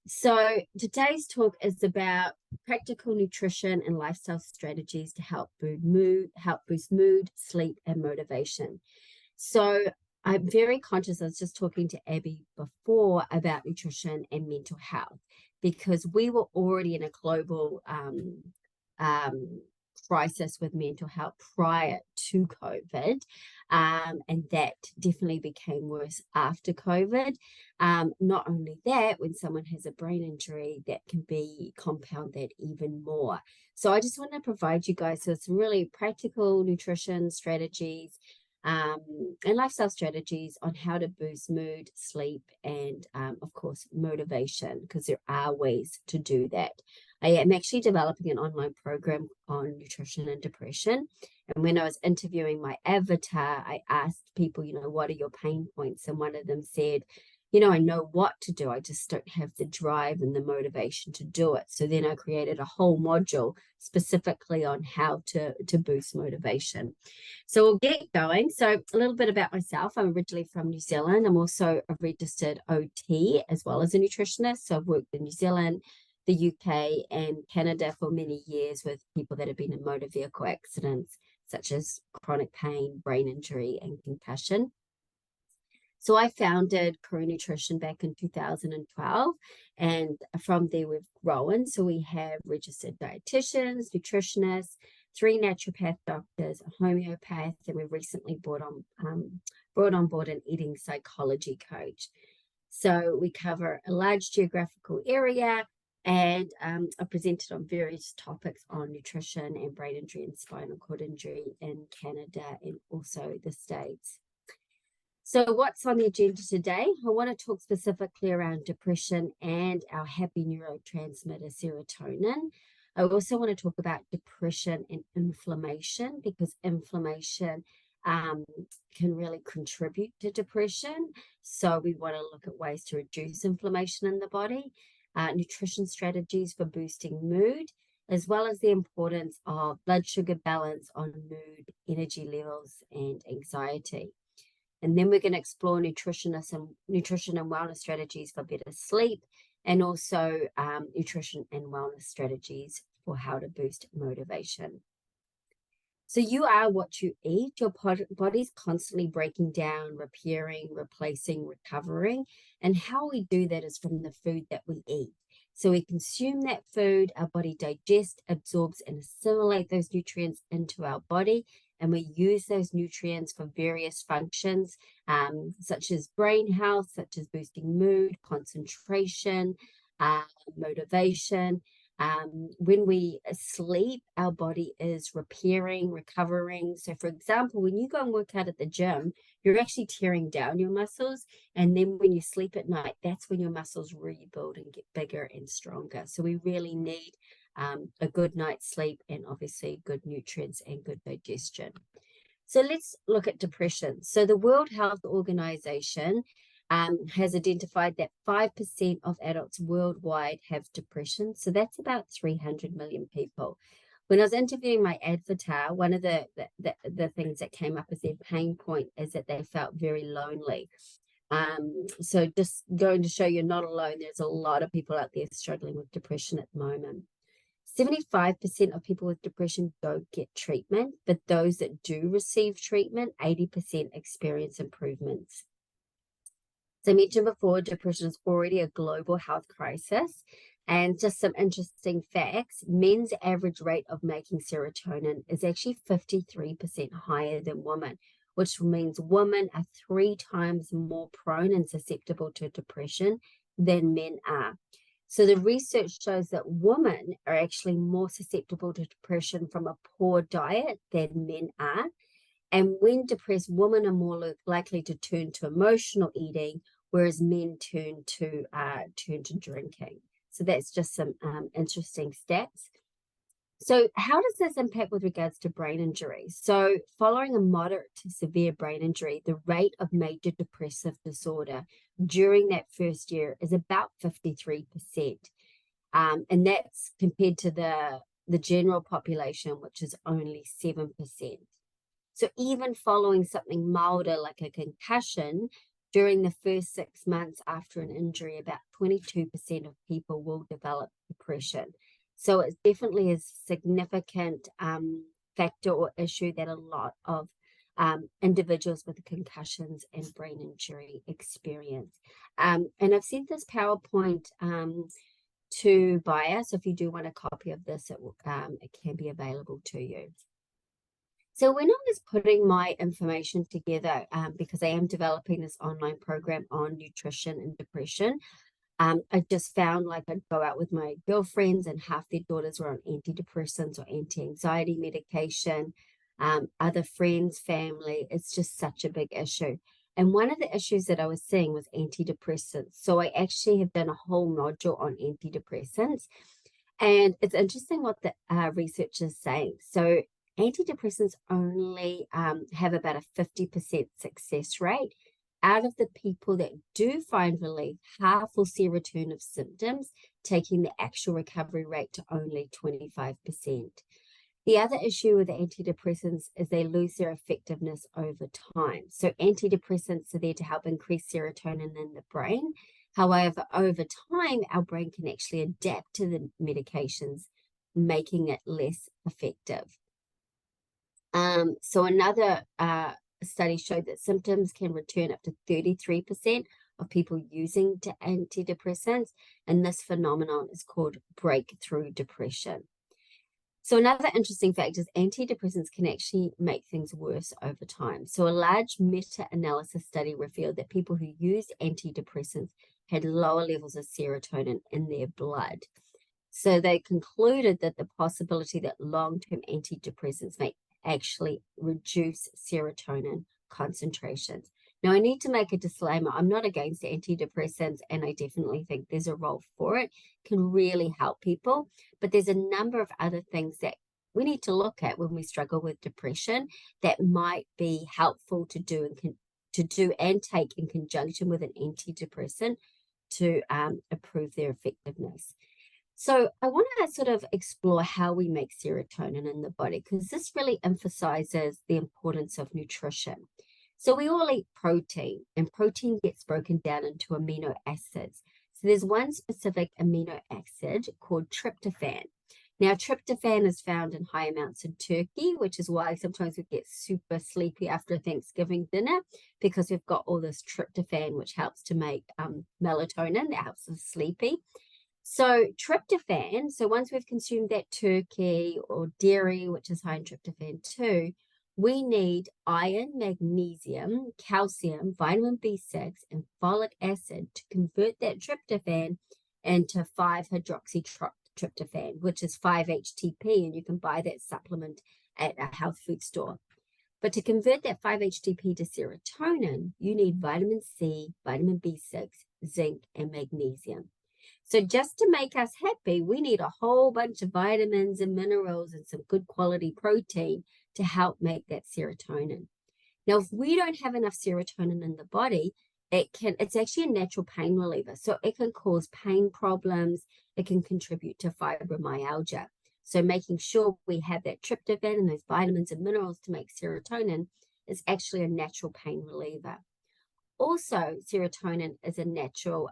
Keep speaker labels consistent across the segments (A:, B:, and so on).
A: So today's talk is about practical nutrition and lifestyle strategies to help boost mood, sleep, and motivation. So I'm very conscious. I was just talking to Abby before about nutrition and mental health because we were already in a global um, crisis with mental health prior to COVID. And that definitely became worse after COVID. Not only that, when someone has a brain injury, that can be compounded even more. So I just want to provide you guys with some really practical nutrition strategies and lifestyle strategies on how to boost mood, sleep, and of course, motivation, because there are ways to do that. I am actually developing an online program on nutrition and depression. And when I was interviewing my avatar, I asked people, what are your pain points? And one of them said, I know what to do. I just don't have the drive and the motivation to do it. So then I created a whole module specifically on how to boost motivation. So we'll get going. So a little bit about myself. I'm originally from New Zealand. I'm also a registered OT as well as a nutritionist. So I've worked in New Zealand, the UK, and Canada for many years with people that have been in motor vehicle accidents, such as chronic pain, brain injury, and concussion. So I founded Career Nutrition back in 2012, and from there we've grown. So we have registered dietitians, nutritionists, three naturopath doctors, a homeopath, and we recently brought on board an eating psychology coach. So we cover a large geographical area, and I presented on various topics on nutrition and brain injury and spinal cord injury in Canada and also the States. So what's on the agenda today? I want to talk specifically around depression and our happy neurotransmitter serotonin. I also want to talk about depression and inflammation because inflammation can really contribute to depression. So we want to look at ways to reduce inflammation in the body, nutrition strategies for boosting mood, as well as the importance of blood sugar balance on mood, energy levels, and anxiety. And then we're going to explore nutrition and wellness strategies for better sleep, and also nutrition and wellness strategies for how to boost motivation. So you are what you eat. Your body's constantly breaking down, repairing, replacing, recovering. And how we do that is from the food that we eat. So we consume that food, our body digests, absorbs, and assimilate those nutrients into our body. And we use those nutrients for various functions, such as brain health, such as boosting mood, concentration, motivation. When we sleep, our body is repairing, recovering. So, for example, when you go and work out at the gym, you're actually tearing down your muscles. And then when you sleep at night, that's when your muscles rebuild and get bigger and stronger. So we really need a good night's sleep and obviously good nutrients and good digestion. So let's look at depression. So the World Health Organization has identified that 5% of adults worldwide have depression. So that's about 300 million people. When I was interviewing my avatar, one of the things that came up as their pain point is that they felt very lonely. So just going to show you're not alone. There's a lot of people out there struggling with depression at the moment. 75% of people with depression don't get treatment, but those that do receive treatment, 80% experience improvements. As I mentioned before, depression is already a global health crisis. And just some interesting facts, men's average rate of making serotonin is actually 53% higher than women, which means women are 3 times more prone and susceptible to depression than men are. So the research shows that women are actually more susceptible to depression from a poor diet than men are. And when depressed, women are more likely to turn to emotional eating, whereas men turn to drinking. So that's just some interesting stats. So how does this impact with regards to brain injury? So following a moderate to severe brain injury, the rate of major depressive disorder during that first year is about 53%. And that's compared to the general population, which is only 7%. So even following something milder like a concussion, during the first 6 months after an injury, about 22% of people will develop depression. So it definitely is a significant factor or issue that a lot of individuals with concussions and brain injury experience. And I've sent this PowerPoint to buyer. So if you do want a copy of this, it can be available to you. So when I was putting my information together, because I am developing this online program on nutrition and depression, I just found like I'd go out with my girlfriends and half their daughters were on antidepressants or anti-anxiety medication, other friends, family. It's just such a big issue. And one of the issues that I was seeing was antidepressants. So I actually have done a whole module on antidepressants. And it's interesting what the research is saying. So antidepressants only have about a 50% success rate. Out of the people that do find relief, half will see a return of symptoms, taking the actual recovery rate to only 25%. The other issue with antidepressants is they lose their effectiveness over time. So antidepressants are there to help increase serotonin in the brain. However, over time, our brain can actually adapt to the medications, making it less effective. So another study showed that symptoms can return up to 33% of people using antidepressants, and this phenomenon is called breakthrough depression. So another interesting fact is antidepressants can actually make things worse over time. So a large meta-analysis study revealed that people who used antidepressants had lower levels of serotonin in their blood. So they concluded that the possibility that long-term antidepressants may actually reduce serotonin concentrations. Now, I need to make a disclaimer. I'm not against antidepressants, and I definitely think there's a role for it. Can really help people, but there's a number of other things that we need to look at when we struggle with depression that might be helpful to do and take in conjunction with an antidepressant to improve their effectiveness. So I want to sort of explore how we make serotonin in the body, because this really emphasizes the importance of nutrition. So we all eat protein, and protein gets broken down into amino acids. So there's one specific amino acid called tryptophan. Now, tryptophan is found in high amounts in turkey, which is why sometimes we get super sleepy after Thanksgiving dinner, because we've got all this tryptophan, which helps to make melatonin, that helps us sleepy. So tryptophan, so once we've consumed that turkey or dairy, which is high in tryptophan too, we need iron, magnesium, calcium, vitamin B6, and folic acid to convert that tryptophan into 5-hydroxytryptophan, which is 5-HTP, and you can buy that supplement at a health food store. But to convert that 5-HTP to serotonin, you need vitamin C, vitamin B6, zinc, and magnesium. So just to make us happy, we need a whole bunch of vitamins and minerals and some good quality protein to help make that serotonin. Now, if we don't have enough serotonin in the body, it's actually a natural pain reliever. So it can cause pain problems. It can contribute to fibromyalgia. So making sure we have that tryptophan and those vitamins and minerals to make serotonin is actually a natural pain reliever. Also, serotonin is a natural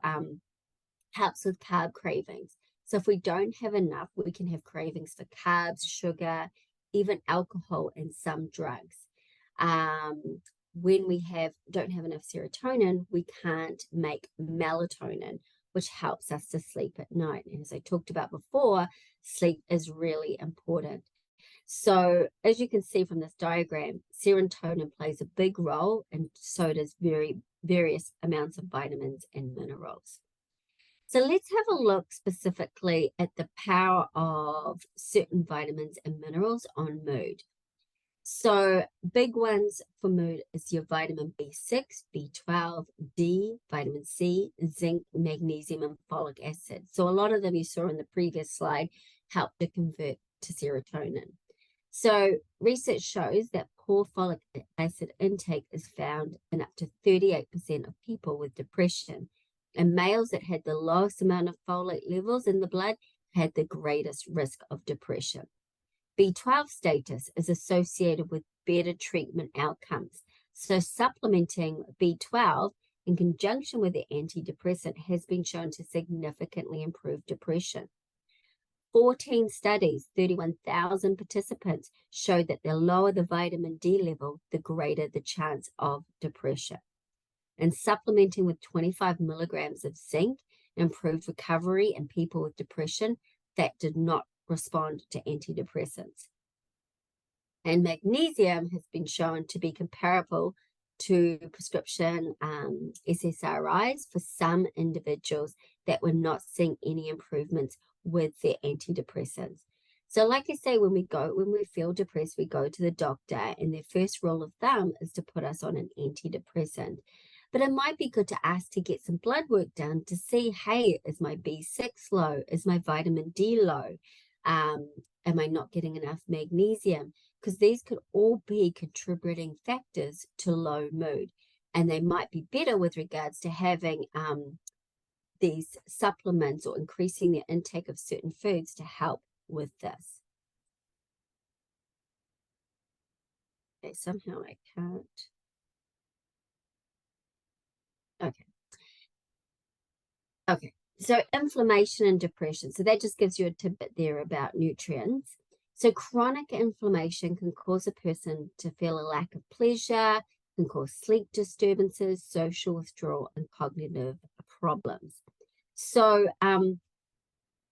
A: helps with carb cravings. So if we don't have enough, we can have cravings for carbs, sugar, even alcohol, and some drugs. When we don't have enough serotonin, we can't make melatonin, which helps us to sleep at night. And as I talked about before, sleep is really important. So as you can see from this diagram, serotonin plays a big role, and so does various amounts of vitamins and minerals. So let's have a look specifically at the power of certain vitamins and minerals on mood. So big ones for mood is your vitamin B6, B12, D, vitamin C, zinc, magnesium, and folic acid. So a lot of them you saw in the previous slide help to convert to serotonin. So research shows that poor folic acid intake is found in up to 38% of people with depression. And males that had the lowest amount of folate levels in the blood had the greatest risk of depression. B12 status is associated with better treatment outcomes. So supplementing B12 in conjunction with the antidepressant has been shown to significantly improve depression. 14 studies, 31,000 participants showed that the lower the vitamin D level, the greater the chance of depression. And supplementing with 25 milligrams of zinc improved recovery in people with depression that did not respond to antidepressants. And magnesium has been shown to be comparable to prescription SSRIs for some individuals that were not seeing any improvements with their antidepressants. So like I say, when we feel depressed, we go to the doctor, and their first rule of thumb is to put us on an antidepressant. But it might be good to ask to get some blood work done to see, hey, is my B6 low? Is my vitamin D low? Am I not getting enough magnesium? Because these could all be contributing factors to low mood. And they might be better with regards to having these supplements or increasing the intake of certain foods to help with this. Okay, somehow I can't. Okay. Okay, so inflammation and depression. So that just gives you a tidbit there about nutrients. So chronic inflammation can cause a person to feel a lack of pleasure, can cause sleep disturbances, social withdrawal, and cognitive problems. So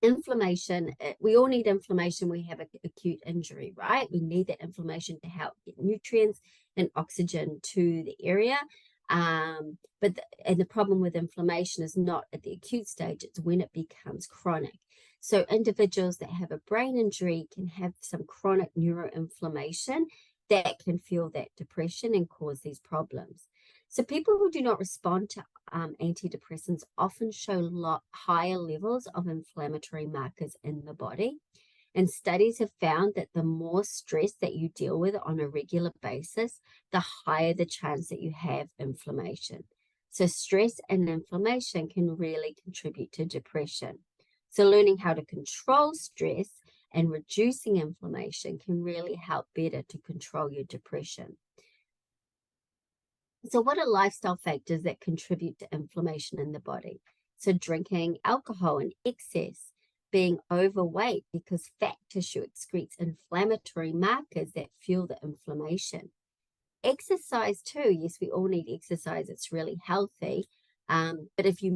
A: inflammation, we all need inflammation. We have an acute injury, right? We need that inflammation to help get nutrients and oxygen to the area. But the problem with inflammation is not at the acute stage, it's when it becomes chronic. So individuals that have a brain injury can have some chronic neuroinflammation that can fuel that depression and cause these problems. So people who do not respond to antidepressants often show higher levels of inflammatory markers in the body. And studies have found that the more stress that you deal with on a regular basis, the higher the chance that you have inflammation. So stress and inflammation can really contribute to depression. So learning how to control stress and reducing inflammation can really help better to control your depression. So what are lifestyle factors that contribute to inflammation in the body? So drinking alcohol in excess, being overweight because fat tissue excretes inflammatory markers that fuel the inflammation. Exercise too, yes, we all need exercise, it's really healthy. But if you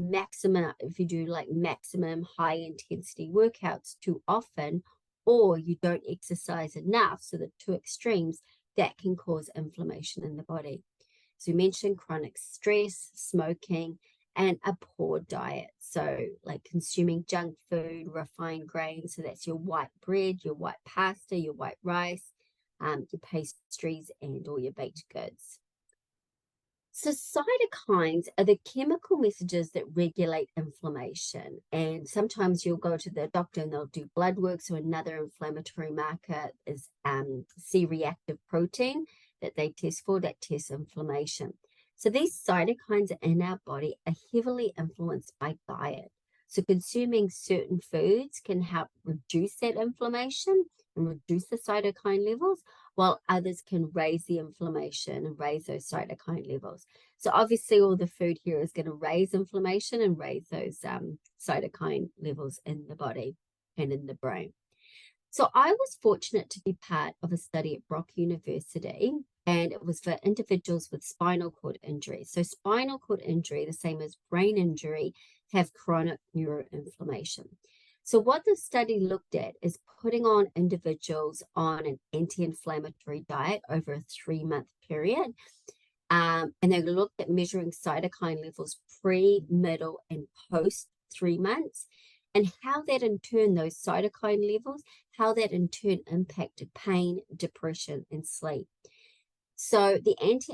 A: do like maximum high intensity workouts too often, or you don't exercise enough, so the two extremes, that can cause inflammation in the body. So we mentioned chronic stress, smoking, and a poor diet. So like consuming junk food, refined grains. So that's your white bread, your white pasta, your white rice, your pastries, and all your baked goods. So cytokines are the chemical messages that regulate inflammation. And sometimes you'll go to the doctor and they'll do blood work. So another inflammatory marker is C-reactive protein that they test for, that tests inflammation. So these cytokines in our body are heavily influenced by diet. So consuming certain foods can help reduce that inflammation and reduce the cytokine levels, while others can raise the inflammation and raise those cytokine levels. So obviously all the food here is going to raise inflammation and raise those cytokine levels in the body and in the brain. So I was fortunate to be part of a study at Brock University, and it was for individuals with spinal cord injury. So spinal cord injury, the same as brain injury, have chronic neuroinflammation. So what the study looked at is putting on individuals on an anti-inflammatory diet over a 3-month period. And they looked at measuring cytokine levels pre, middle, and post 3 months, and how that in turn, those cytokine levels, how that in turn impacted pain, depression, and sleep. So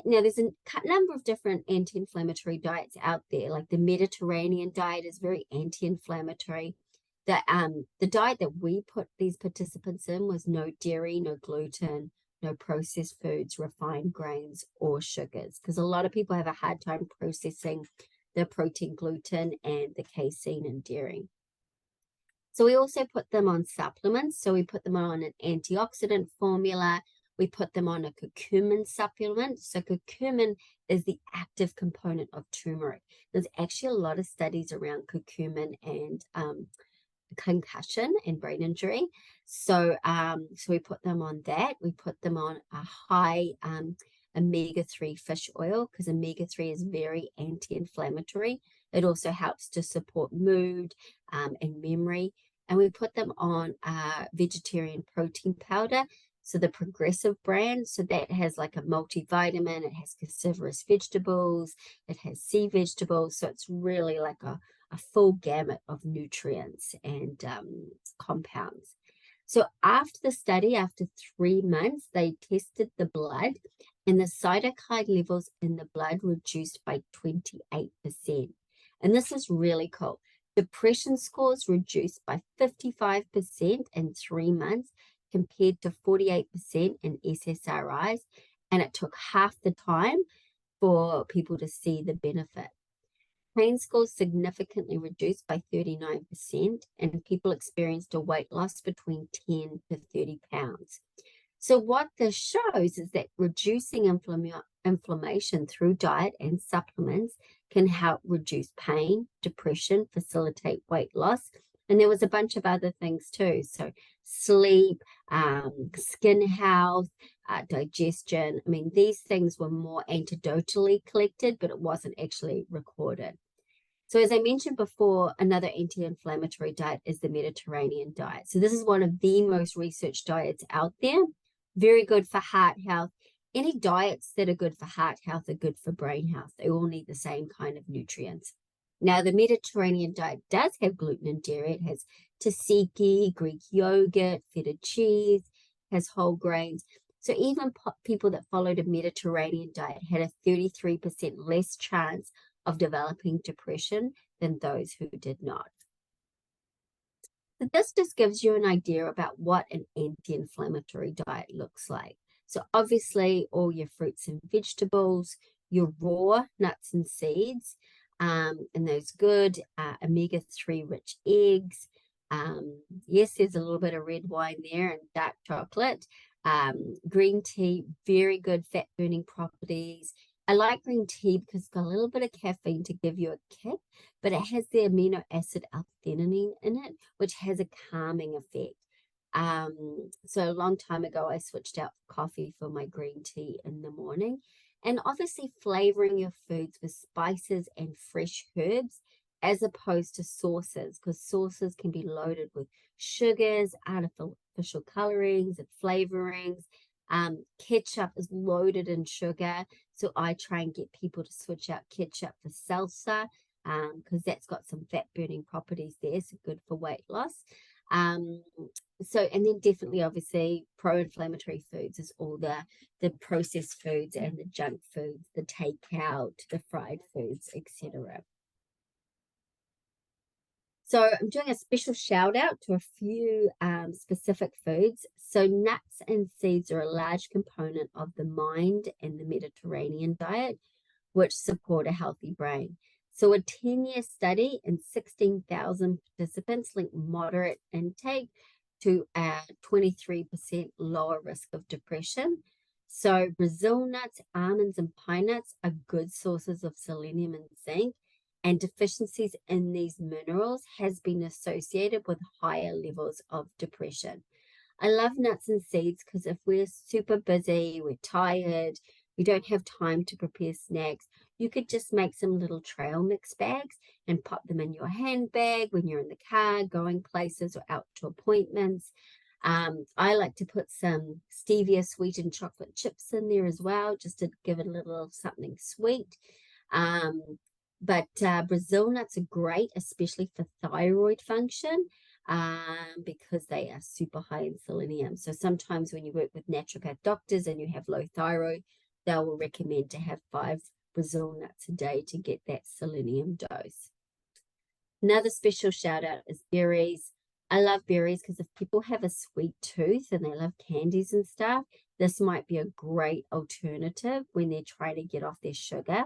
A: now there's a number of different anti-inflammatory diets out there, like the Mediterranean diet is very anti-inflammatory. The diet that we put these participants in was no dairy, no gluten, no processed foods, refined grains, or sugars, because a lot of people have a hard time processing the protein, gluten, and the casein in dairy. So we also put them on supplements. So we put them on an antioxidant formula. We put them on a curcumin supplement. So curcumin is the active component of turmeric. There's actually a lot of studies around curcumin and concussion and brain injury. So we put them on that. We put them on a high omega-3 fish oil, because omega-3 is very anti-inflammatory. It also helps to support mood and memory. And we put them on vegetarian protein powder. So the Progressive brand, so that has like a multivitamin, it has cruciferous vegetables, it has sea vegetables. So it's really like a full gamut of nutrients and compounds. So after the study, after 3 months, they tested the blood, and the cytokine levels in the blood reduced by 28%. And this is really cool. Depression scores reduced by 55% in 3 months compared to 48% in SSRIs, and it took half the time for people to see the benefit. Pain scores significantly reduced by 39%, and people experienced a weight loss between 10 to 30 pounds. So what this shows is that reducing inflammation through diet and supplements can help reduce pain, depression, facilitate weight loss. And there was a bunch of other things too. So sleep, skin health, digestion. I mean, these things were more anecdotally collected, but it wasn't actually recorded. So as I mentioned before, another anti-inflammatory diet is the Mediterranean diet. So this is one of the most researched diets out there. Very good for heart health. Any diets that are good for heart health are good for brain health. They all need the same kind of nutrients. Now, the Mediterranean diet does have gluten and dairy. It has tzatziki, Greek yogurt, feta cheese, has whole grains. So even people that followed a Mediterranean diet had a 33% less chance of developing depression than those who did not. So this just gives you an idea about what an anti-inflammatory diet looks like. So obviously all your fruits and vegetables, your raw nuts and seeds, and those good omega-3 rich eggs. Yes, there's a little bit of red wine there and dark chocolate. Green tea, very good fat burning properties. I like green tea because it's got a little bit of caffeine to give you a kick, but it has the amino acid L-theanine in it, which has a calming effect. So a long time ago, I switched out coffee for my green tea in the morning. And obviously flavoring your foods with spices and fresh herbs as opposed to sauces, because sauces can be loaded with sugars, artificial colorings and flavorings. Ketchup is loaded in sugar, so I try and get people to switch out ketchup for salsa, because that's got some fat burning properties there, so good for weight loss. And then definitely, obviously, pro-inflammatory foods is all the processed foods and the junk foods, the takeout, the fried foods, etc. So I'm doing a special shout out to a few specific foods. So nuts and seeds are a large component of the MIND and the Mediterranean diet, which support a healthy brain. So a 10-year study in 16,000 participants linked moderate intake to a 23% lower risk of depression. So Brazil nuts, almonds, and pine nuts are good sources of selenium and zinc, and deficiencies in these minerals has been associated with higher levels of depression. I love nuts and seeds because if we're super busy, we're tired, we don't have time to prepare snacks, you could just make some little trail mix bags and pop them in your handbag when you're in the car, going places or out to appointments. I like to put some stevia sweetened chocolate chips in there as well, just to give it a little something sweet. But Brazil nuts are great, especially for thyroid function, because they are super high in selenium. So sometimes when you work with naturopath doctors and you have low thyroid, they will recommend to have 5 Brazil nuts a day to get that selenium dose. Another special shout out is berries. I love berries because if people have a sweet tooth and they love candies and stuff, this might be a great alternative when they're trying to get off their sugar.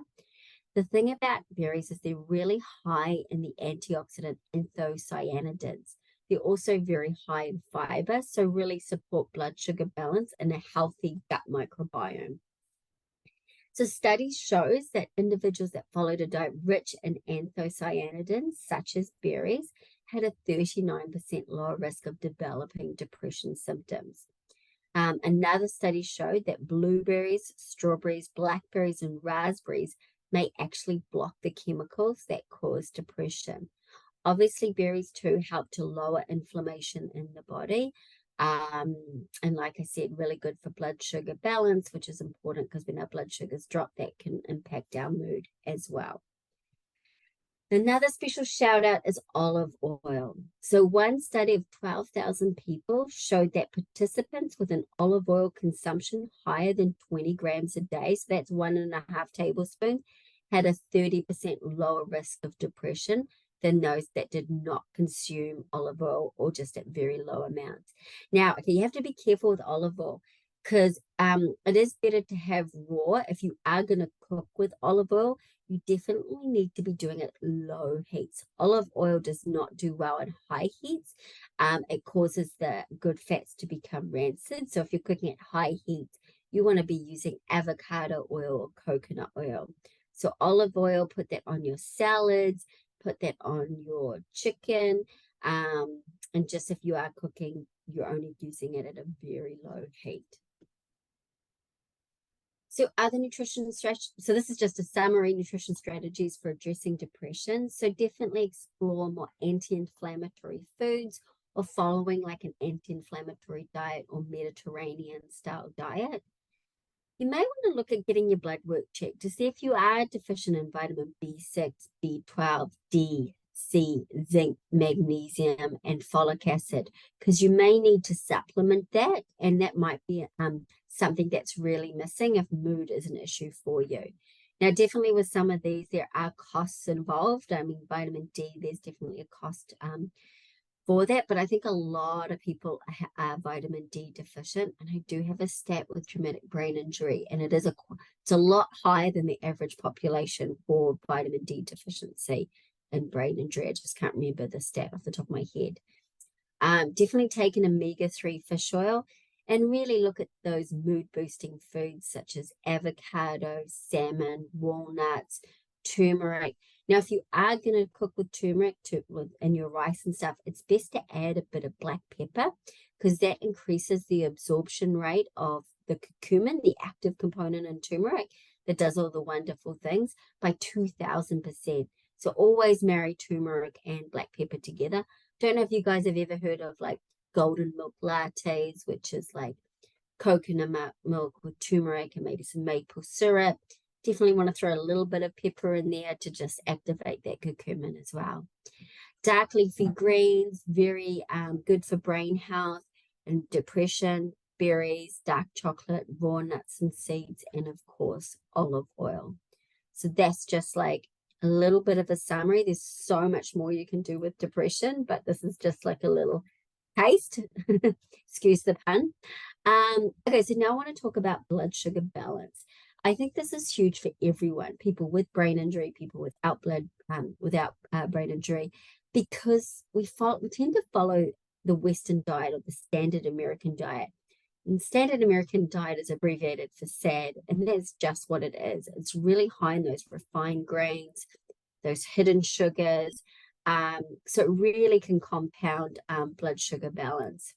A: The thing about berries is they're really high in the antioxidant anthocyanidins. They're also very high in fiber, so really support blood sugar balance and a healthy gut microbiome. So studies shows that individuals that followed a diet rich in anthocyanidins, such as berries, had a 39% lower risk of developing depression symptoms. Another study showed that blueberries, strawberries, blackberries, and raspberries may actually block the chemicals that cause depression. Obviously, berries too help to lower inflammation in the body. And like I said, really good for blood sugar balance, which is important because when our blood sugars drop, that can impact our mood as well. Another special shout out is olive oil. So one study of 12,000 people showed that participants with an olive oil consumption higher than 20 grams a day, so that's 1.5 tablespoons, had a 30% lower risk of depression than those that did not consume olive oil or just at very low amounts. Now, okay, you have to be careful with olive oil because it is better to have raw. If you are going to cook with olive oil, you definitely need to be doing it low heats. Olive oil does not do well at high heats. It causes the good fats to become rancid. So if you're cooking at high heat, you want to be using avocado oil or coconut oil. So olive oil, put that on your salads, put that on your chicken. And just if you are cooking, you're only using it at a very low heat. So other nutrition strategies, so this is just a summary, nutrition strategies for addressing depression. So definitely explore more anti-inflammatory foods or following like an anti-inflammatory diet or Mediterranean style diet. You may want to look at getting your blood work checked to see if you are deficient in vitamin B6, B12, D, C, zinc, magnesium, and folic acid, because you may need to supplement that, and that might be something that's really missing if mood is an issue for you. Now, definitely with some of these, there are costs involved. I mean, vitamin D, there's definitely a cost for that, but I think a lot of people are vitamin D deficient, and I do have a stat with traumatic brain injury, and it's a lot higher than the average population for vitamin D deficiency and brain injury. I just can't remember the stat off the top of my head. Definitely take an omega-3 fish oil and really look at those mood boosting foods such as avocado, salmon, walnuts, turmeric. Now, if you are going to cook with turmeric in your rice and stuff, it's best to add a bit of black pepper because that increases the absorption rate of the curcumin, the active component in turmeric that does all the wonderful things, by 2,000%. So always marry turmeric and black pepper together. Don't know if you guys have ever heard of like golden milk lattes, which is like coconut milk with turmeric and maybe some maple syrup. Definitely want to throw a little bit of pepper in there to just activate that curcumin as well. Dark leafy greens, very good for brain health and depression. Berries, dark chocolate, raw nuts and seeds, and of course, olive oil. So that's just like a little bit of a summary. There's so much more you can do with depression, but this is just like a little taste. Excuse the pun. Okay, so now I want to talk about blood sugar balance. I think this is huge for everyone, people with brain injury, people without brain injury, because we tend to follow the Western diet or the standard American diet. And standard American diet is abbreviated for SAD, and that's just what it is. It's really high in those refined grains, those hidden sugars. So it really can compound blood sugar balance.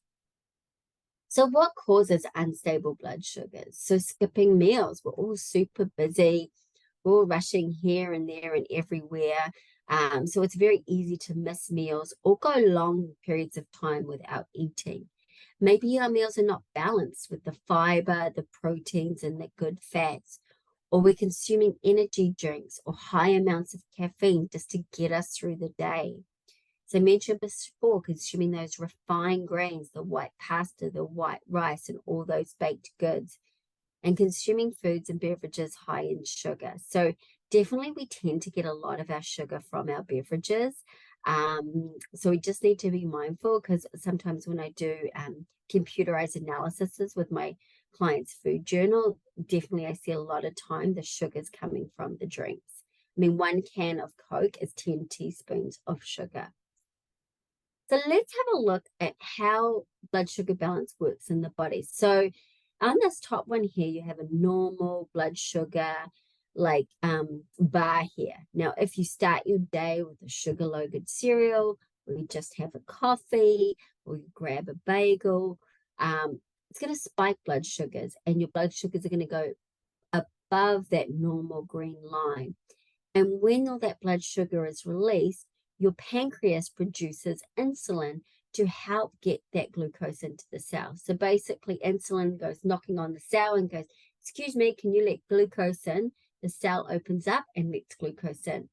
A: So what causes unstable blood sugars? So skipping meals. We're all super busy. We're all rushing here and there and everywhere. So it's very easy to miss meals or go long periods of time without eating. Maybe our meals are not balanced with the fiber, the proteins, and the good fats, or we're consuming energy drinks or high amounts of caffeine just to get us through the day. So I mentioned before, consuming those refined grains, the white pasta, the white rice, and all those baked goods, and consuming foods and beverages high in sugar. So definitely we tend to get a lot of our sugar from our beverages. So we just need to be mindful, because sometimes when I do computerized analysis with my clients' food journal, definitely I see a lot of time the sugar's coming from the drinks. I mean, 1 can of Coke is 10 teaspoons of sugar. So let's have a look at how blood sugar balance works in the body. So on this top one here, you have a normal blood sugar like bar here. Now, if you start your day with a sugar-loaded cereal, or you just have a coffee, or you grab a bagel, it's going to spike blood sugars, and your blood sugars are going to go above that normal green line. And when all that blood sugar is released, your pancreas produces insulin to help get that glucose into the cell. So basically, insulin goes knocking on the cell and goes, "Excuse me, can you let glucose in?" The cell opens up and lets glucose in.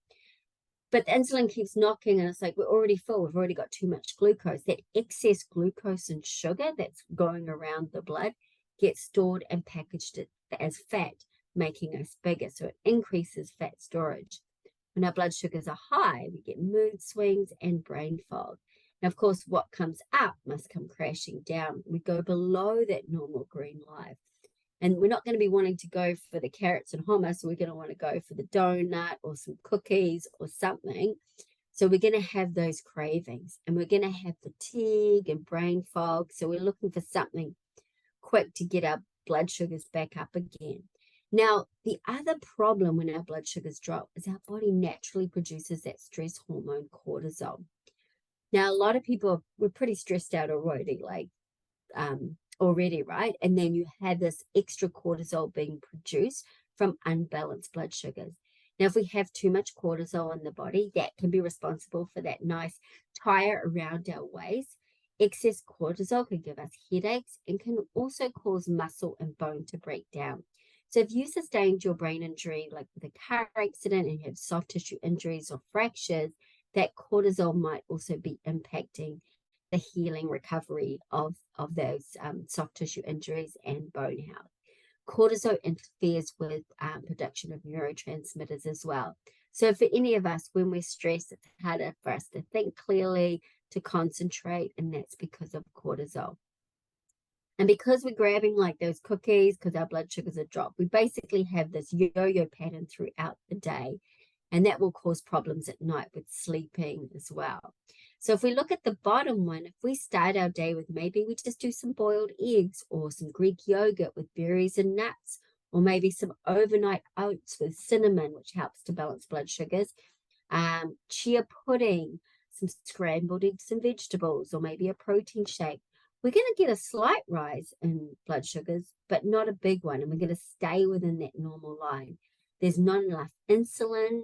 A: But the insulin keeps knocking, and it's like, we're already full. We've already got too much glucose. That excess glucose and sugar that's going around the blood gets stored and packaged as fat, making us bigger. So it increases fat storage. When our blood sugars are high, we get mood swings and brain fog. And of course, what comes up must come crashing down. We go below that normal green line. And we're not going to be wanting to go for the carrots and hummus. So we're going to want to go for the donut or some cookies or something. So we're going to have those cravings, and we're going to have fatigue and brain fog. So we're looking for something quick to get our blood sugars back up again. Now, the other problem when our blood sugars drop is our body naturally produces that stress hormone cortisol. Now, a lot of people were pretty stressed out already, right? And then you have this extra cortisol being produced from unbalanced blood sugars. Now, if we have too much cortisol in the body, that can be responsible for that nice tire around our waist. Excess cortisol can give us headaches and can also cause muscle and bone to break down. So if you sustained your brain injury, like with a car accident, and you have soft tissue injuries or fractures, that cortisol might also be impacting the healing recovery of those soft tissue injuries and bone health. Cortisol interferes with production of neurotransmitters as well. So for any of us, when we're stressed, it's harder for us to think clearly, to concentrate, and that's because of cortisol. And because we're grabbing like those cookies, because our blood sugars are dropped, we basically have this yo-yo pattern throughout the day. And that will cause problems at night with sleeping as well. So if we look at the bottom one, if we start our day with maybe we just do some boiled eggs or some Greek yogurt with berries and nuts, or maybe some overnight oats with cinnamon, which helps to balance blood sugars, chia pudding, some scrambled eggs and vegetables, or maybe a protein shake, we're going to get a slight rise in blood sugars, but not a big one. And we're going to stay within that normal line. There's not enough insulin.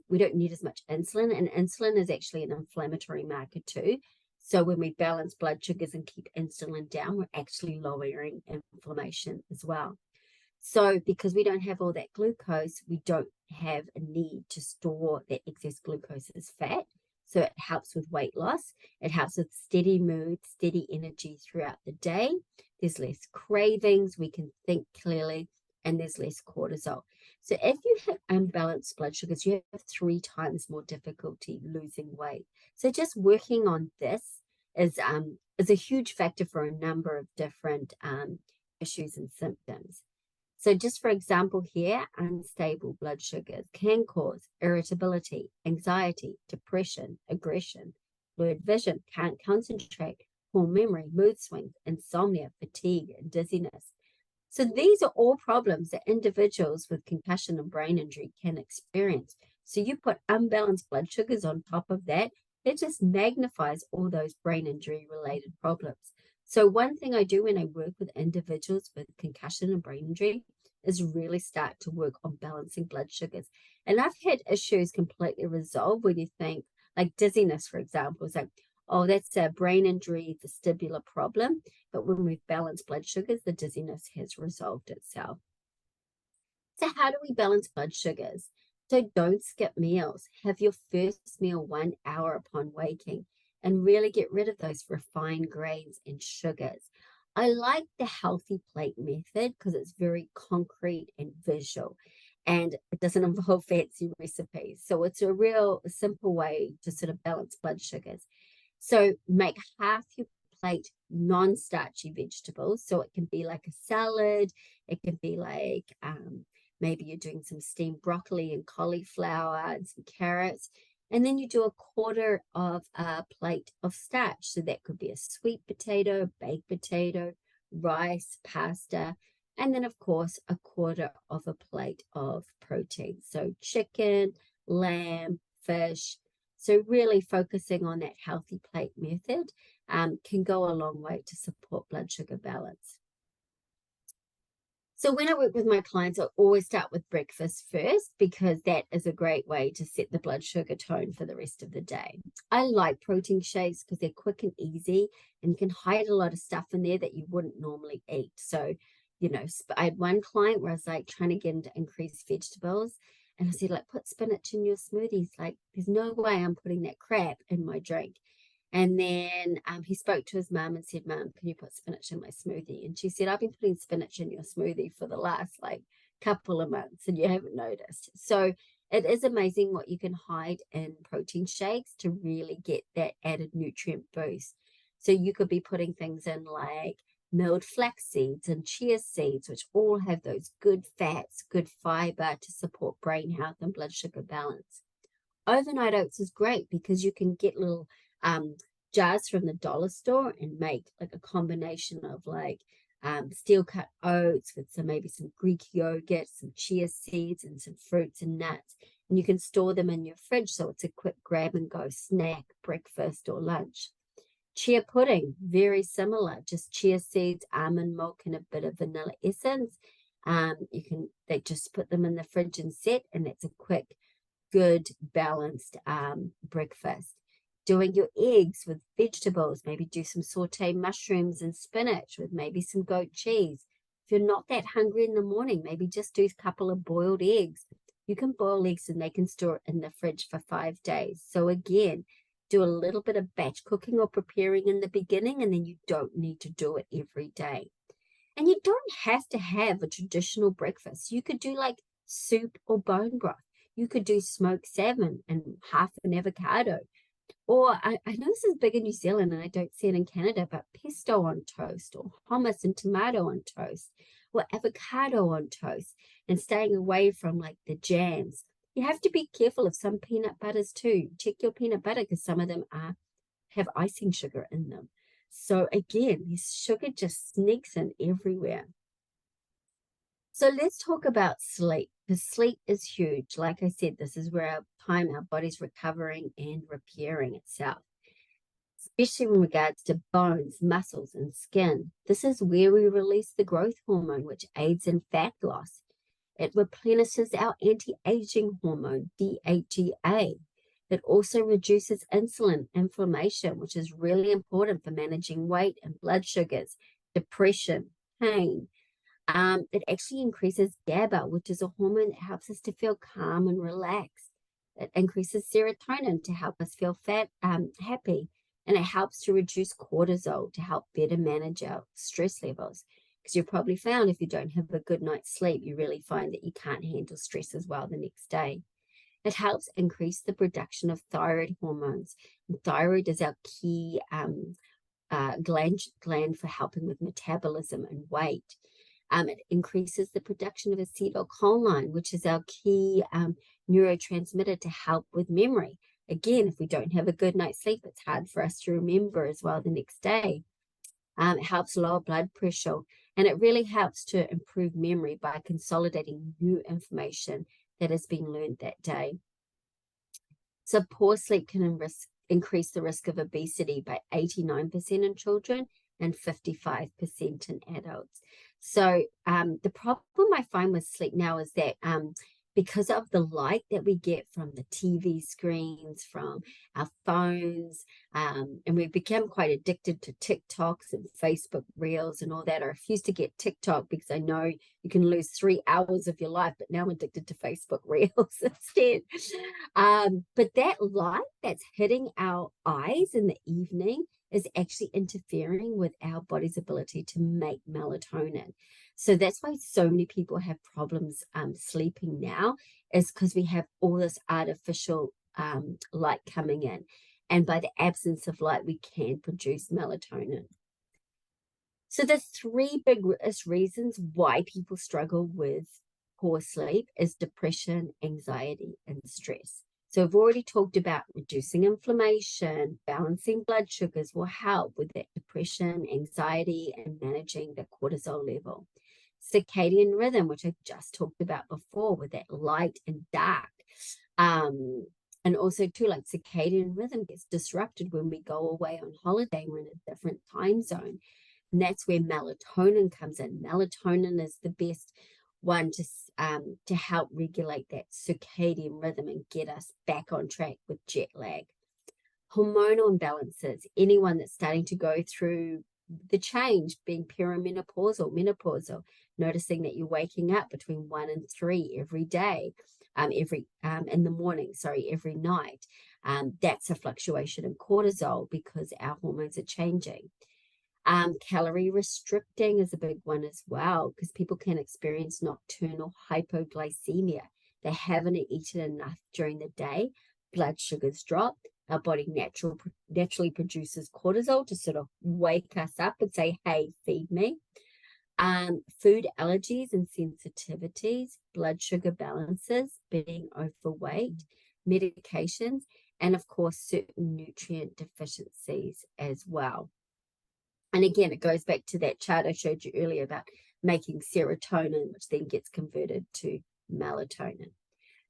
A: We don't need as much insulin, and insulin is actually an inflammatory marker too. So when we balance blood sugars and keep insulin down, we're actually lowering inflammation as well. So because we don't have all that glucose, we don't have a need to store that excess glucose as fat. So it helps with weight loss. It helps with steady mood, steady energy throughout the day. There's less cravings. We can think clearly, and there's less cortisol. So if you have unbalanced blood sugars, you have 3 times more difficulty losing weight. So just working on this is a huge factor for a number of different issues and symptoms. So just for example here, unstable blood sugars can cause irritability, anxiety, depression, aggression, blurred vision, can't concentrate, poor memory, mood swings, insomnia, fatigue, and dizziness. So these are all problems that individuals with concussion and brain injury can experience. So you put unbalanced blood sugars on top of that, it just magnifies all those brain injury related problems. So one thing I do when I work with individuals with concussion and brain injury is really start to work on balancing blood sugars. And I've had issues completely resolved where you think, like dizziness, for example, is like, oh, that's a brain injury, vestibular problem. But when we've balanced blood sugars, the dizziness has resolved itself. So how do we balance blood sugars? So don't skip meals. Have your first meal 1 hour upon waking and really get rid of those refined grains and sugars. I like the healthy plate method because it's very concrete and visual, and it doesn't involve fancy recipes. So it's a real simple way to sort of balance blood sugars. So make half your plate non-starchy vegetables. So it can be like a salad. It can be like maybe you're doing some steamed broccoli and cauliflower and some carrots. And then you do a quarter of a plate of starch. So that could be a sweet potato, baked potato, rice, pasta, and then of course a quarter of a plate of protein. So chicken, lamb, fish. So really focusing on that healthy plate method can go a long way to support blood sugar balance. So when I work with my clients, I always start with breakfast first because that is a great way to set the blood sugar tone for the rest of the day. I like protein shakes because they're quick and easy, and you can hide a lot of stuff in there that you wouldn't normally eat. So, I had one client where I was like trying to get him to increase vegetables. And I said, like, put spinach in your smoothies. Like, there's no way I'm putting that crap in my drink. And then he spoke to his mum and said, Mum, can you put spinach in my smoothie? And she said, I've been putting spinach in your smoothie for the last like couple of months and you haven't noticed. So it is amazing what you can hide in protein shakes to really get that added nutrient boost. So you could be putting things in like milled flax seeds and chia seeds, which all have those good fats, good fiber to support brain health and blood sugar balance. Overnight oats is great because you can get little jars from the dollar store and make like a combination of like steel cut oats with maybe some Greek yogurt, some chia seeds, and some fruits and nuts. And you can store them in your fridge so it's a quick grab and go snack, breakfast, or lunch. Chia pudding, very similar, just chia seeds, almond milk, and a bit of vanilla essence. They just put them in the fridge and set, and it's a quick, good, balanced breakfast. Doing your eggs with vegetables, maybe do some sauteed mushrooms and spinach with maybe some goat cheese. If you're not that hungry in the morning, maybe just do a couple of boiled eggs. You can boil eggs and they can store in the fridge for 5 days. So again, do a little bit of batch cooking or preparing in the beginning, and then you don't need to do it every day. And you don't have to have a traditional breakfast. You could do like soup or bone broth. You could do smoked salmon and half an avocado. Or I know this is big in New Zealand and I don't see it in Canada, but pesto on toast or hummus and tomato on toast or avocado on toast, and staying away from like the jams. You have to be careful of some peanut butters too. Check your peanut butter because some of them have icing sugar in them. So again, this sugar just sneaks in everywhere. So let's talk about sleep, because sleep is huge. Like I said, this is where our body's recovering and repairing itself, especially in regards to bones, muscles, and skin. This is where we release the growth hormone, which aids in fat loss. It replenishes our anti-aging hormone, DHEA. It also reduces insulin inflammation, which is really important for managing weight and blood sugars, depression, pain. It actually increases GABA, which is a hormone that helps us to feel calm and relaxed. It increases serotonin to help us feel happy, and it helps to reduce cortisol to help better manage our stress levels. Because you've probably found if you don't have a good night's sleep, you really find that you can't handle stress as well the next day. It helps increase the production of thyroid hormones. And thyroid is our key gland for helping with metabolism and weight. It increases the production of acetylcholine, which is our key neurotransmitter to help with memory. Again, if we don't have a good night's sleep, it's hard for us to remember as well the next day. It helps lower blood pressure, and it really helps to improve memory by consolidating new information that has been learned that day. So poor sleep can increase the risk of obesity by 89% in children and 55% in adults. So the problem I find with sleep now is that because of the light that we get from the TV screens, from our phones, and we've become quite addicted to TikToks and Facebook Reels and all that. I refuse to get TikTok because I know you can lose 3 hours of your life, but now I'm addicted to Facebook Reels instead. But that light that's hitting our eyes in the evening is actually interfering with our body's ability to make melatonin. So that's why so many people have problems sleeping now, is because we have all this artificial light coming in. And by the absence of light, we can produce melatonin. So the 3 biggest reasons why people struggle with poor sleep is depression, anxiety, and stress. So I've already talked about reducing inflammation, balancing blood sugars will help with that depression, anxiety, and managing the cortisol level. Circadian rhythm, which I just talked about before, with that light and dark. And also too, like circadian rhythm gets disrupted when we go away on holiday. We're in a different time zone. And that's where melatonin comes in. Melatonin is the best one to help regulate that circadian rhythm and get us back on track with jet lag. Hormonal imbalances, anyone that's starting to go through the change, being perimenopausal, menopausal, noticing that you're waking up between 1 and 3 every day, in the morning, every night. That's a fluctuation in cortisol because our hormones are changing. Calorie restricting is a big one as well, because people can experience nocturnal hypoglycemia. They haven't eaten enough during the day, blood sugars drop, our body naturally produces cortisol to sort of wake us up and say, hey, feed me. Food allergies and sensitivities, blood sugar balances, being overweight, medications, and of course, certain nutrient deficiencies as well. And again, it goes back to that chart I showed you earlier about making serotonin, which then gets converted to melatonin.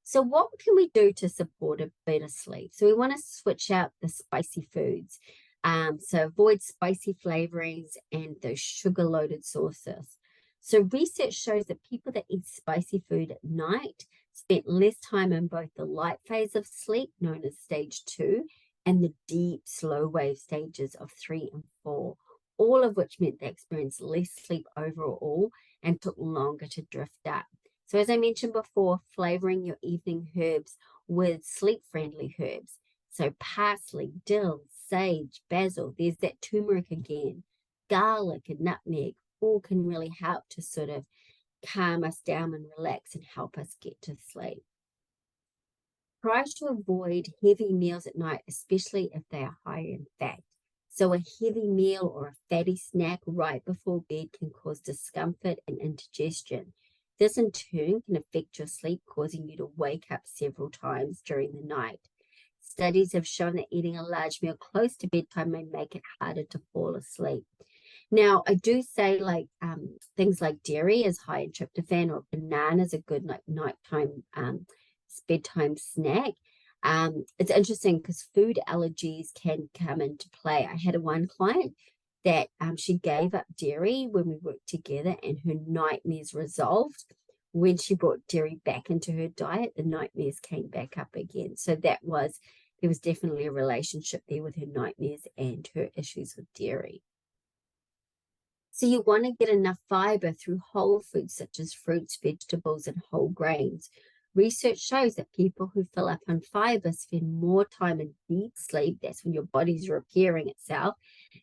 A: So what can we do to support a better sleep? So we want to switch out the spicy foods. So avoid spicy flavorings and those sugar-loaded sauces. So research shows that people that eat spicy food at night spent less time in both the light phase of sleep, known as stage 2, and the deep slow wave stages of 3 and 4, all of which meant they experienced less sleep overall and took longer to drift up. So as I mentioned before, flavoring your evening herbs with sleep-friendly herbs. So parsley, dill, sage, basil, there's that turmeric again, garlic and nutmeg, all can really help to sort of calm us down and relax and help us get to sleep. Try to avoid heavy meals at night, especially if they are high in fat. So a heavy meal or a fatty snack right before bed can cause discomfort and indigestion. This in turn can affect your sleep, causing you to wake up several times during the night. Studies have shown that eating a large meal close to bedtime may make it harder to fall asleep. Now, I do say things like dairy is high in tryptophan, or banana is a good nighttime bedtime snack. It's interesting because food allergies can come into play. I had one client that she gave up dairy when we worked together, and her nightmares resolved. When she brought dairy back into her diet, the nightmares came back up again. So there was definitely a relationship there with her nightmares and her issues with dairy. So you want to get enough fiber through whole foods such as fruits, vegetables, and whole grains. Research shows that people who fill up on fiber spend more time in deep sleep, that's when your body's repairing itself,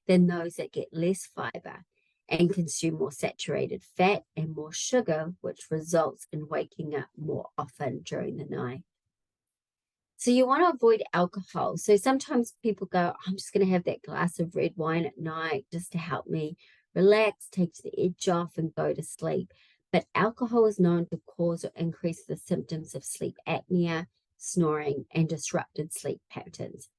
A: than those that get less fiber and consume more saturated fat and more sugar, which results in waking up more often during the night. So you want to avoid alcohol. So sometimes people go, I'm just going to have that glass of red wine at night just to help me relax, take the edge off, and go to sleep. But alcohol is known to cause or increase the symptoms of sleep apnea, snoring, and disrupted sleep patterns.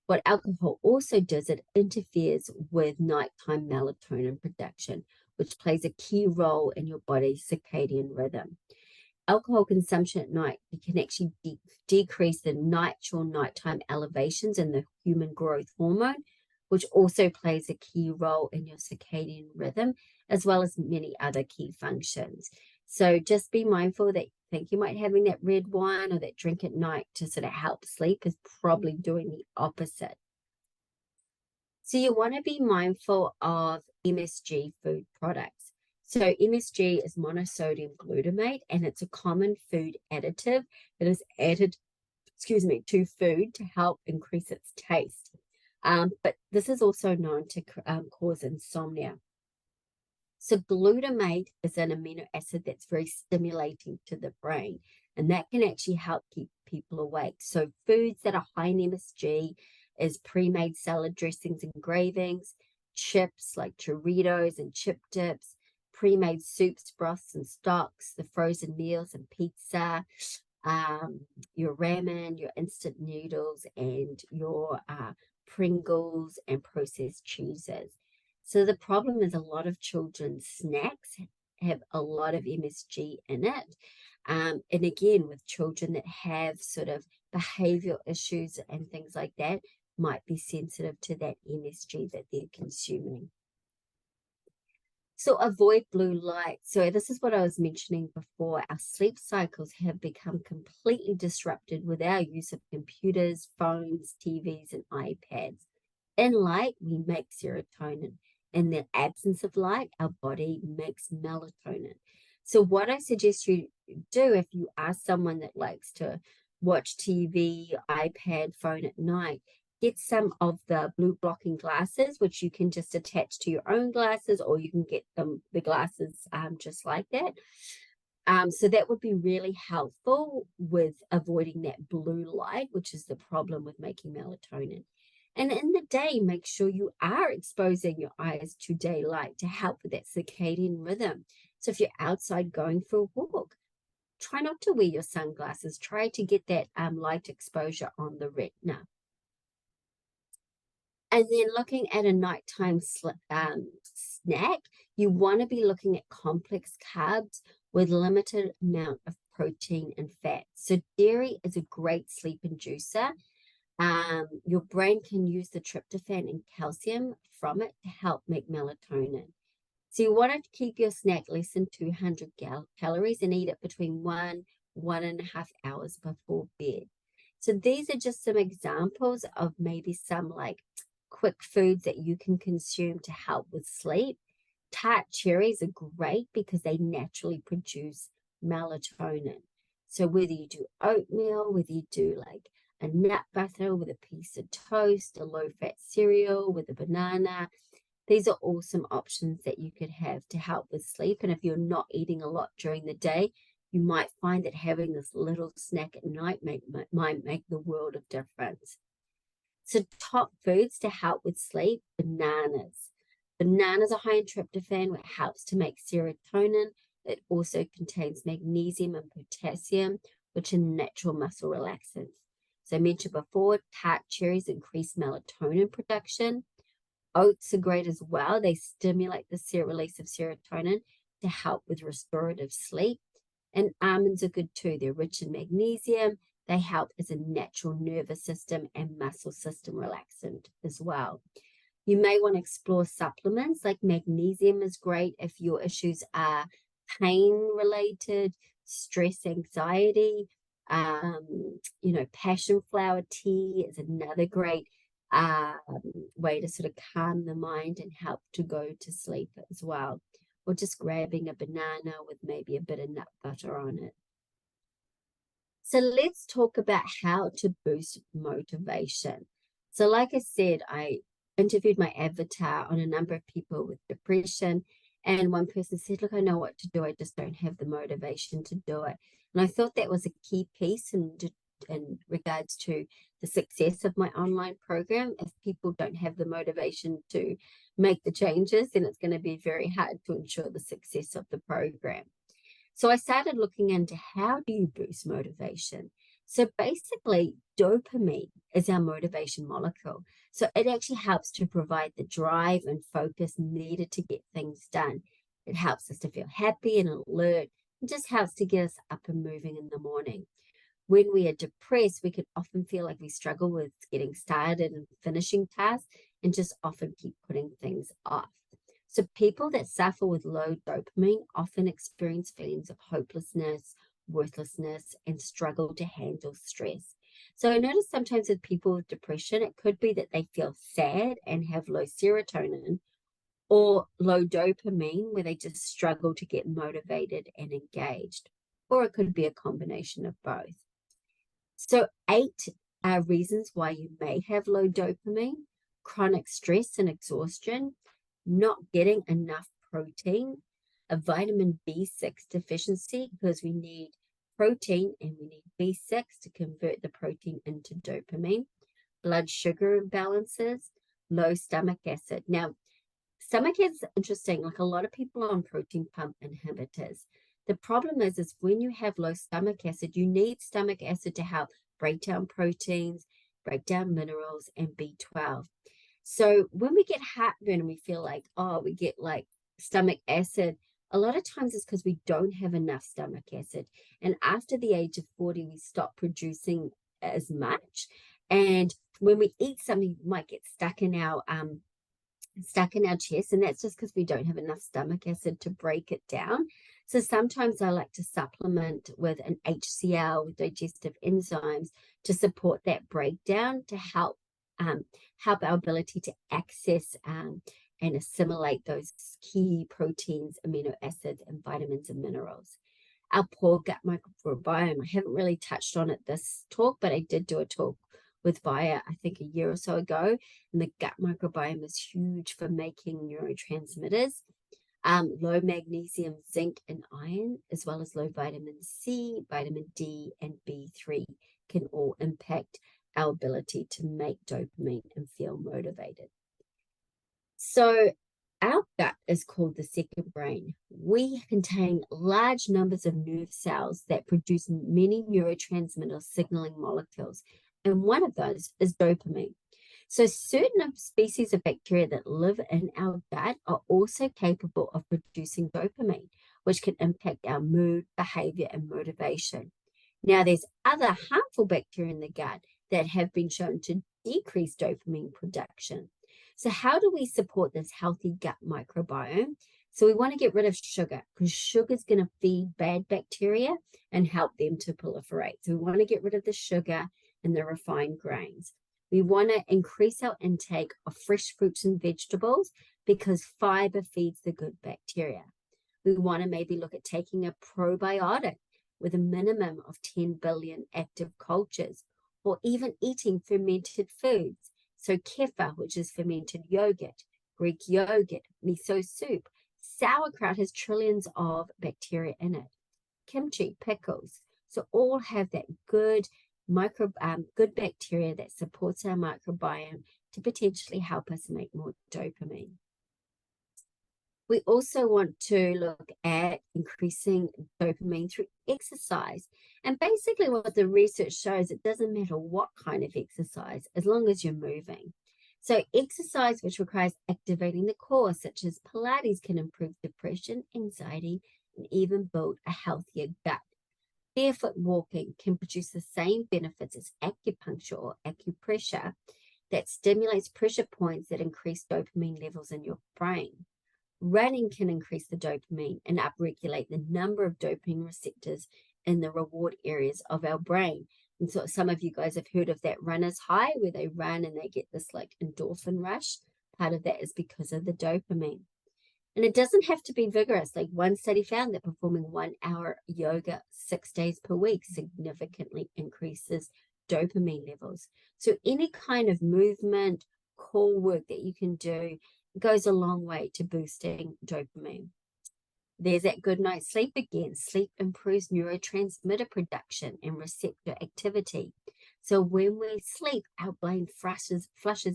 A: What alcohol also does, it interferes with nighttime melatonin production, which plays a key role in your body's circadian rhythm. Alcohol consumption at night can actually decrease the natural nighttime elevations in the human growth hormone, which also plays a key role in your circadian rhythm, as well as many other key functions. So just be mindful that you think you might having that red wine or that drink at night to sort of help sleep is probably doing the opposite. So you want to be mindful of MSG food products. So MSG is monosodium glutamate, and it's a common food additive that is added, to food to help increase its taste. But this is also known to cause insomnia. So glutamate is an amino acid that's very stimulating to the brain, and that can actually help keep people awake. So foods that are high in MSG is pre-made salad dressings and gravings, chips like Doritos and chip dips, pre-made soups, broths and stocks, the frozen meals and pizza, your ramen, your instant noodles, and your Pringles and processed cheeses. So the problem is a lot of children's snacks have a lot of MSG in it. And again, with children that have sort of behavioral issues and things like that, might be sensitive to that MSG that they're consuming. So avoid blue light. So this is what I was mentioning before. Our sleep cycles have become completely disrupted with our use of computers, phones, TVs, and iPads. In light, we make serotonin. In the absence of light, our body makes melatonin. So what I suggest you do if you are someone that likes to watch TV, iPad, phone at night, get some of the blue blocking glasses, which you can just attach to your own glasses, or you can get the glasses just like that. So that would be really helpful with avoiding that blue light, which is the problem with making melatonin. And in the day, make sure you are exposing your eyes to daylight to help with that circadian rhythm. So if you're outside going for a walk, try not to wear your sunglasses. Try to get that light exposure on the retina. And then looking at a nighttime snack, you want to be looking at complex carbs with limited amount of protein and fat. So dairy is a great sleep inducer. Your brain can use the tryptophan and calcium from it to help make melatonin. So you want to keep your snack less than 200 calories and eat it between 1.5 hours before bed. So these are just some examples of maybe some like quick foods that you can consume to help with sleep. Tart cherries are great because they naturally produce melatonin. So whether you do oatmeal, whether you do like a nut butter with a piece of toast, a low-fat cereal with a banana, these are all some options that you could have to help with sleep. And if you're not eating a lot during the day, you might find that having this little snack at night might make the world of difference. So top foods to help with sleep, bananas. Bananas are high in tryptophan, which helps to make serotonin. It also contains magnesium and potassium, which are natural muscle relaxants. So I mentioned before, tart cherries increase melatonin production. Oats are great as well. They stimulate the release of serotonin to help with restorative sleep. And almonds are good too. They're rich in magnesium. They help as a natural nervous system and muscle system relaxant as well. You may want to explore supplements like magnesium is great if your issues are pain related, stress, anxiety. Passion flower tea is another great way to sort of calm the mind and help to go to sleep as well. Or just grabbing a banana with maybe a bit of nut butter on it. So let's talk about how to boost motivation. So like I said, I interviewed my avatar on a number of people with depression, and one person said, look, I know what to do. I just don't have the motivation to do it. And I thought that was a key piece in regards to the success of my online program. If people don't have the motivation to make the changes, then it's going to be very hard to ensure the success of the program. So I started looking into how do you boost motivation. So basically, dopamine is our motivation molecule. So it actually helps to provide the drive and focus needed to get things done. It helps us to feel happy and alert. It just helps to get us up and moving in the morning. When we are depressed, we can often feel like we struggle with getting started and finishing tasks and just often keep putting things off. So people that suffer with low dopamine often experience feelings of hopelessness, worthlessness, and struggle to handle stress. So I notice sometimes with people with depression, it could be that they feel sad and have low serotonin, or low dopamine where they just struggle to get motivated and engaged. Or it could be a combination of both. So 8 reasons why you may have low dopamine: chronic stress and exhaustion, not getting enough protein, a vitamin B6 deficiency because we need protein and we need B6 to convert the protein into dopamine, blood sugar imbalances, low stomach acid. Now, stomach acid is interesting. Like a lot of people are on protein pump inhibitors. The problem is when you have low stomach acid, you need stomach acid to help break down proteins, break down minerals, and B12. So when we get heartburn and we feel like, oh, we get like stomach acid, a lot of times it's because we don't have enough stomach acid. And after the age of 40, we stop producing as much. And when we eat something, it might get stuck in our chest, and that's just because we don't have enough stomach acid to break it down. So sometimes I like to supplement with an HCl, with digestive enzymes, to support that breakdown, to help our ability to access and assimilate those key proteins, amino acids, and vitamins and minerals. Our poor gut microbiome, I haven't really touched on it this talk, but I did do a talk with Via, I think a year or so ago, and the gut microbiome is huge for making neurotransmitters. Low magnesium, zinc, and iron, as well as low vitamin C, vitamin D, and B3 can all impact our ability to make dopamine and feel motivated. So our gut is called the second brain. We contain large numbers of nerve cells that produce many neurotransmitter signaling molecules, and one of those is dopamine. So certain species of bacteria that live in our gut are also capable of producing dopamine, which can impact our mood, behavior, and motivation. Now, there's other harmful bacteria in the gut that have been shown to decrease dopamine production. So how do we support this healthy gut microbiome? So we want to get rid of sugar, because sugar is going to feed bad bacteria and help them to proliferate. So we want to get rid of the sugar and the refined grains. We want to increase our intake of fresh fruits and vegetables, because fiber feeds the good bacteria. We want to maybe look at taking a probiotic with a minimum of 10 billion active cultures, or even eating fermented foods. So kefir, which is fermented yogurt, Greek yogurt, miso soup. Sauerkraut has trillions of bacteria in it. Kimchi, pickles. So all have that good bacteria that supports our microbiome to potentially help us make more dopamine. We also want to look at increasing dopamine through exercise. And basically what the research shows, it doesn't matter what kind of exercise, as long as you're moving. So exercise which requires activating the core, such as Pilates, can improve depression, anxiety, and even build a healthier gut. Barefoot walking can produce the same benefits as acupuncture or acupressure that stimulates pressure points that increase dopamine levels in your brain. Running can increase the dopamine and upregulate the number of dopamine receptors in the reward areas of our brain. And so some of you guys have heard of that runner's high, where they run and they get this like endorphin rush. Part of that is because of the dopamine. And it doesn't have to be vigorous. Like one study found that performing 1 hour yoga 6 days per week significantly increases dopamine levels. So any kind of movement, core work that you can do goes a long way to boosting dopamine. There's that good night's sleep again. Sleep improves neurotransmitter production and receptor activity. So when we sleep, our brain flushes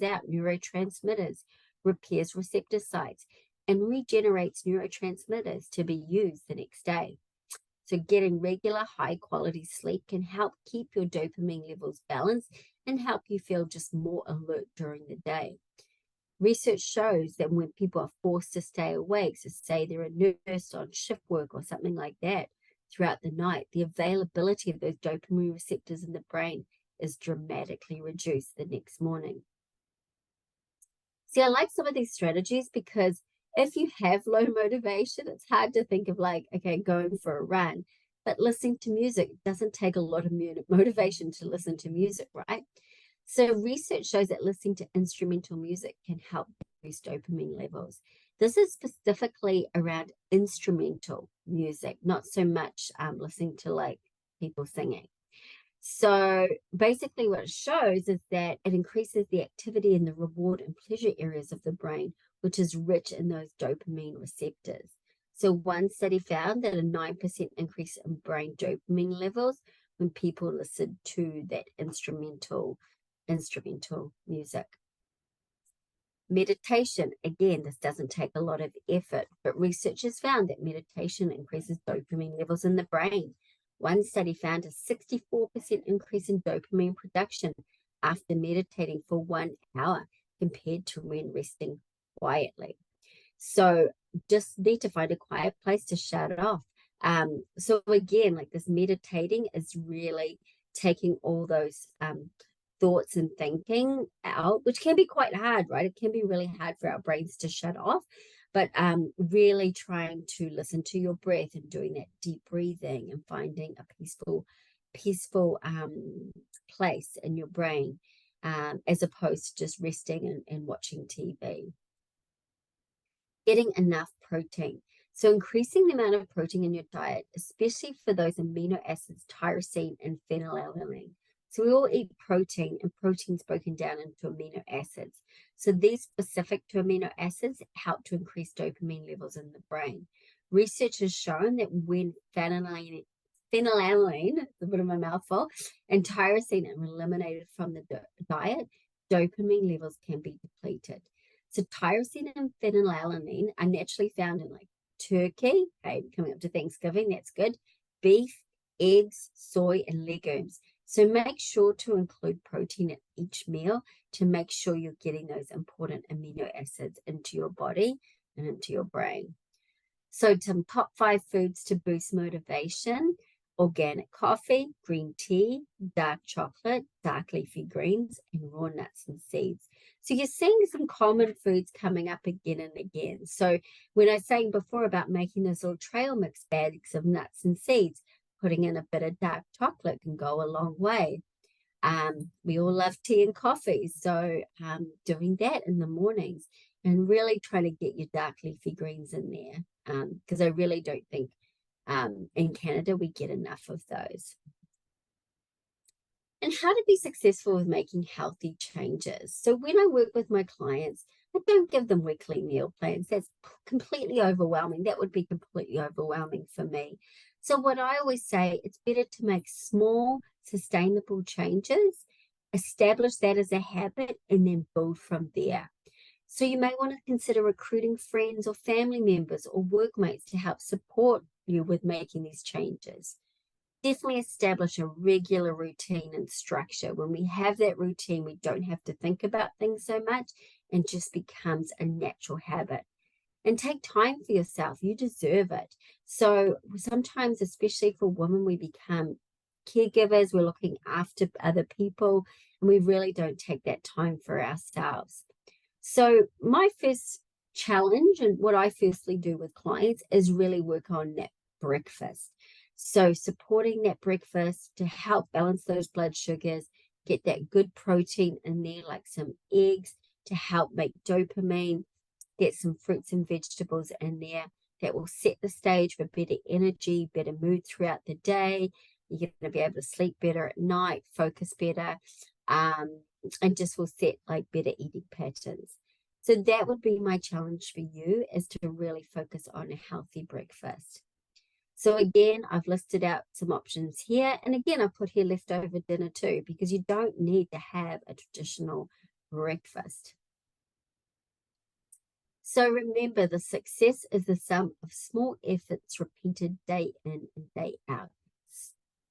A: out neurotransmitters, repairs receptor sites, and regenerates neurotransmitters to be used the next day. So getting regular high quality sleep can help keep your dopamine levels balanced and help you feel just more alert during the day. Research shows that when people are forced to stay awake, so say they're a nurse on shift work or something like that, throughout the night, the availability of those dopamine receptors in the brain is dramatically reduced the next morning. See, I like some of these strategies because if you have low motivation, it's hard to think of like, okay, going for a run, but listening to music doesn't take a lot of motivation to listen to music, right? So research shows that listening to instrumental music can help increase dopamine levels. This is specifically around instrumental music, not so much listening to like people singing. So basically what it shows is that it increases the activity in the reward and pleasure areas of the brain, which is rich in those dopamine receptors. So one study found that a 9% increase in brain dopamine levels when people listen to that instrumental music. Meditation, again, this doesn't take a lot of effort, but researchers found that meditation increases dopamine levels in the brain. One study found a 64% increase in dopamine production after meditating for 1 hour compared to when resting quietly. So just need to find a quiet place to shut it off. So again, like this meditating is really taking all those thoughts and thinking out, which can be quite hard, right? It can be really hard for our brains to shut off, but really trying to listen to your breath and doing that deep breathing and finding a peaceful place in your brain, as opposed to just resting and watching TV. Getting enough protein. So increasing the amount of protein in your diet, especially for those amino acids, tyrosine and phenylalanine. So we all eat protein, and protein's broken down into amino acids. So these specific to amino acids help to increase dopamine levels in the brain. Research has shown that when phenylalanine, a bit of a mouthful, and tyrosine are eliminated from the diet, dopamine levels can be depleted. So tyrosine and phenylalanine are naturally found in like turkey, hey, coming up to Thanksgiving, that's good, beef, eggs, soy, and legumes. So make sure to include protein at each meal to make sure you're getting those important amino acids into your body and into your brain. So some top 5 foods to boost motivation: organic coffee, green tea, dark chocolate, dark leafy greens, and raw nuts and seeds. So you're seeing some common foods coming up again and again. So when I was saying before about making those little trail mix bags of nuts and seeds, putting in a bit of dark chocolate can go a long way. We all love tea and coffee, so doing that in the mornings and really trying to get your dark leafy greens in there, because I really don't think in Canada we get enough of those. And how to be successful with making healthy changes. So when I work with my clients, I don't give them weekly meal plans. That's completely overwhelming. That would be completely overwhelming for me. So what I always say, it's better to make small, sustainable changes, establish that as a habit, and then build from there. So you may want to consider recruiting friends or family members or workmates to help support you with making these changes. Definitely establish a regular routine and structure. When we have that routine, we don't have to think about things so much and just becomes a natural habit. And take time for yourself. You deserve it. So sometimes, especially for women, we become caregivers. We're looking after other people, and we really don't take that time for ourselves. So my first challenge, and what I firstly do with clients, is really work on that breakfast. So supporting that breakfast to help balance those blood sugars, get that good protein in there, like some eggs to help make dopamine, get some fruits and vegetables in there that will set the stage for better energy, better mood throughout the day. You're going to be able to sleep better at night, focus better, and just will set like better eating patterns. So that would be my challenge for you, is to really focus on a healthy breakfast. So again, I've listed out some options here. And again, I put here leftover dinner too, because you don't need to have a traditional breakfast. So remember, the success is the sum of small efforts repeated day in and day out.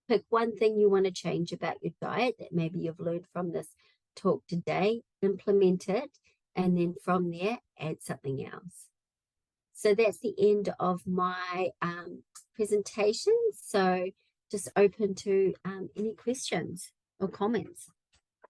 A: Pick one thing you want to change about your diet that maybe you've learned from this talk today, implement it, and then from there, add something else. So that's the end of my presentation. So just open to any questions or comments.